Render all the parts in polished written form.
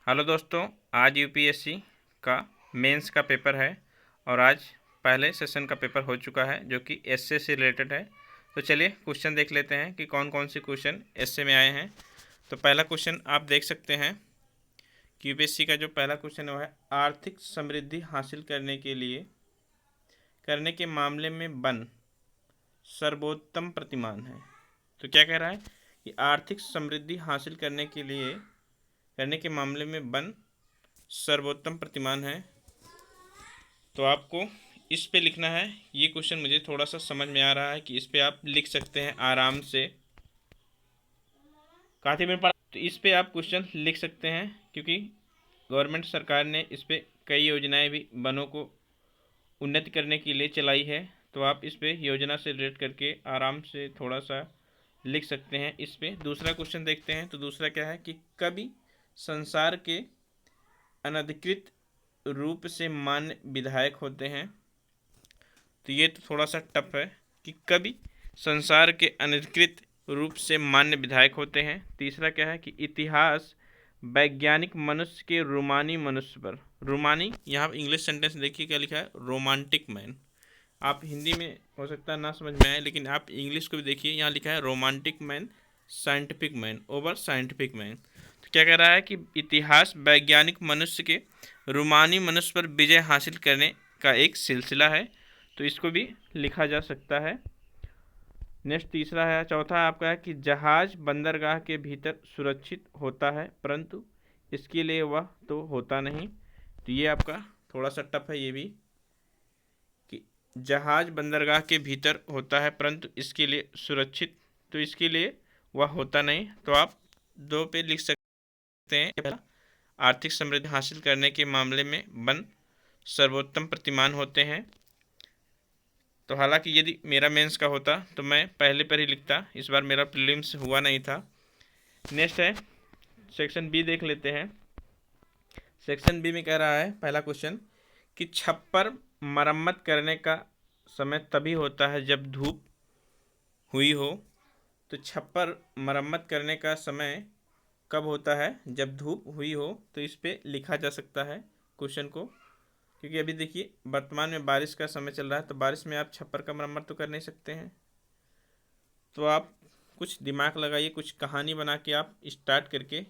Hello दोस्तों, आज UPSC का मेंस का पेपर है और आज पहले सेशन का पेपर हो चुका है जो कि एसए से रिलेटेड है। तो चलिए क्वेश्चन देख लेते हैं कि कौन कौन से क्वेश्चन एसए में आए हैं। तो पहला क्वेश्चन आप देख सकते हैं कि यूपीएससी का जो पहला क्वेश्चन है वो है आर्थिक समृद्धि हासिल करने के मामले में वन सर्वोत्तम प्रतिमान है। तो क्या कह रहा है कि आर्थिक समृद्धि हासिल करने के मामले में वन सर्वोत्तम प्रतिमान है। तो आपको इस पे लिखना है। ये क्वेश्चन मुझे थोड़ा सा समझ में आ रहा है कि इस पे आप लिख सकते हैं आराम से। काफ़ी में पढ़ा तो इस पे आप क्वेश्चन लिख सकते हैं क्योंकि गवर्नमेंट सरकार ने इस पे कई योजनाएं भी वनों को उन्नति करने के लिए चलाई है। तो आप इस पे योजना से रिलेट करके आराम से थोड़ा सा लिख सकते हैं। इस पे दूसरा क्वेश्चन देखते हैं। तो दूसरा क्या है कि कवि संसार के अनधिकृत रूप से मान्य विधायक होते हैं। तो ये तो थोड़ा सा टफ है कि कवि संसार के अनधिकृत रूप से मान्य विधायक होते हैं। तीसरा क्या है कि इतिहास वैज्ञानिक मनुष्य के रोमानी मनुष्य पर, रोमानी यहाँ इंग्लिश सेंटेंस देखिए क्या लिखा है, रोमांटिक मैन। आप हिंदी में हो सकता है ना समझ में आए, लेकिन आप इंग्लिश को भी देखिए, यहाँ लिखा है romantic man scientific man over scientific man. तो क्या कह रहा है कि इतिहास वैज्ञानिक मनुष्य के रूमानी मनुष्य पर विजय हासिल करने का एक सिलसिला है। तो इसको भी लिखा जा सकता है। नेक्स्ट तीसरा है, चौथा आपका है कि जहाज बंदरगाह के भीतर सुरक्षित होता है परंतु इसके लिए वह तो होता नहीं। तो ये आपका थोड़ा सा टफ है ये भी कि जहाज बंदरगाह के भीतर होता है परंतु इसके लिए सुरक्षित, तो इसके लिए वह होता नहीं। तो आप दो पे लिख सकते हैं। पहला, आर्थिक समृद्धि हासिल करने के मामले में वन सर्वोत्तम प्रतिमान होते हैं। तो हालांकि यदि मेरा मेंस का होता तो मैं पहले पर ही लिखता, इस बार मेरा प्रीलिम्स हुआ नहीं था। नेक्स्ट है सेक्शन बी, देख लेते हैं। सेक्शन बी में कह रहा है पहला क्वेश्चन कि छप्पर मरम्मत करने का समय तभी होता है जब धूप हुई हो। तो छप्पर मरम्मत करने का समय कब होता है, जब धूप हुई हो। तो इस पे लिखा जा सकता है क्वेश्चन को, क्योंकि अभी देखिए वर्तमान में बारिश का समय चल रहा है, तो बारिश में आप छप्पर का मरम्मत तो कर नहीं सकते हैं। तो आप कुछ दिमाग लगाइए, कुछ कहानी बना के आप स्टार्ट करके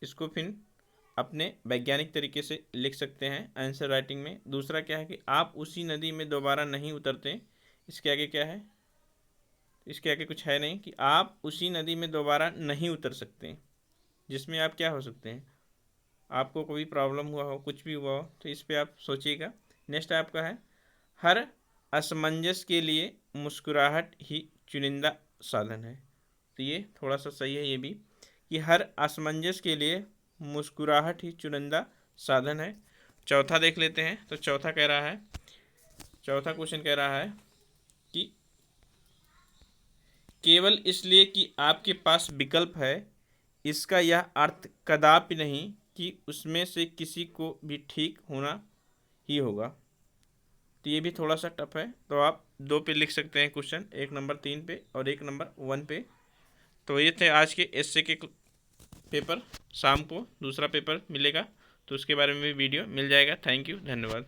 इसको फिर अपने वैज्ञानिक तरीके से लिख सकते हैं आंसर राइटिंग में। दूसरा क्या है कि आप उसी नदी में दोबारा नहीं उतरते। इसके आगे क्या है, इसके आगे कुछ है नहीं कि आप उसी नदी में दोबारा नहीं उतर सकते, जिसमें आप क्या हो सकते हैं, आपको कोई प्रॉब्लम हुआ हो, कुछ भी हुआ हो। तो इस पर आप सोचिएगा। नेक्स्ट आपका है हर असमंजस के लिए मुस्कुराहट ही चुनिंदा साधन है। तो ये थोड़ा सा सही है ये भी कि हर असमंजस के लिए मुस्कुराहट ही चुनिंदा साधन है। चौथा देख लेते हैं। तो चौथा कह रहा है, चौथा क्वेश्चन कह रहा है कि केवल इसलिए कि आपके पास विकल्प है इसका यह अर्थ कदापि नहीं कि उसमें से किसी को भी ठीक होना ही होगा। तो ये भी थोड़ा सा टफ है। तो आप दो पे लिख सकते हैं क्वेश्चन, एक नंबर 3 पे और एक नंबर 1 पे। तो ये थे आज के एसए के पेपर। शाम को दूसरा पेपर मिलेगा तो उसके बारे में भी वीडियो मिल जाएगा। थैंक यू, धन्यवाद।